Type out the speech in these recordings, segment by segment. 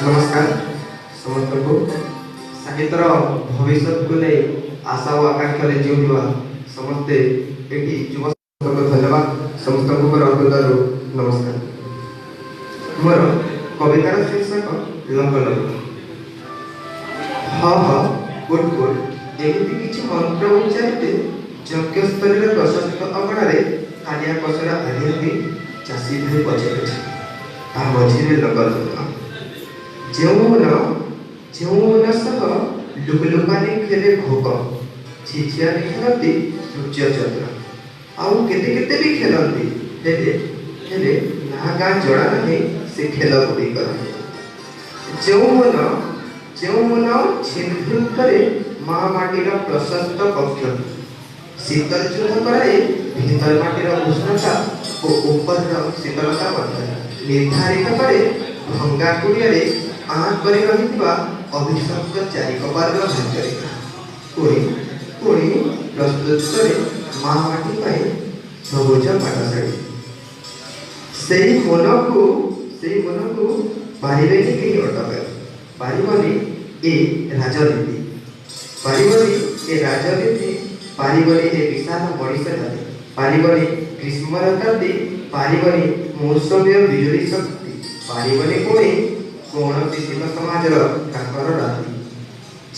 नमस्कार समस्त को साहित्यर भविष्य को नहीं आशा और आकांक्षा जीवा समस्ते एटी युव को धन्यवाद समस्त को नमस्कार। मोर कवितार शीर्षक लंग लंग ह ह गुड गुड एमती किछि मंत्र उच्चारित यज्ञ स्तरीय प्रशस्त अगणारे कालिया कसरा आनियाती चासी भाई बचे बचे ता मझिरे लंग जेउन सह लुकलुकानी खेले भोग झिझियानी खेलती सूर्य चंद्र आउ केते केते भी खेलती हेले हेले ना गाँ जड़ा नहीं से खेल गुड़िकर जेउन छिन्भिन करे माँ माटीर प्रशस्त कक्ष शीतल चूल्हा कराए भीतर माटीर उष्णता और ऊपर शीतलता निर्धारित करे भंगा कुड़िया आँख करी रहिथिबा अभिशप्त चारि कपार भितरे पुणी प्रस्तुत करे माँ माटी पाई सबुज पाटशाढ़ी सेही मन को पारिबे कि केही अटकाय पारिबनी ए राजनीति पारिबनी ए विशाल मଣିଷ जाति पारिबनी ग्रीष्मर ताति पारिबनी मौसमी बिजुली शक्ति पारिबनी पुणी कौन शीत समाज काकर राति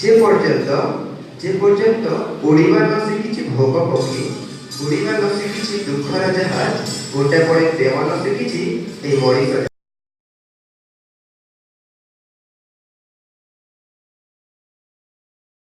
जे पर्यंत उड़ीबा न शिखी भोग पक्षी उड़ीबा न शिखी दुखर जहाज गोटे पड़े देवा न शिखी मଣିष।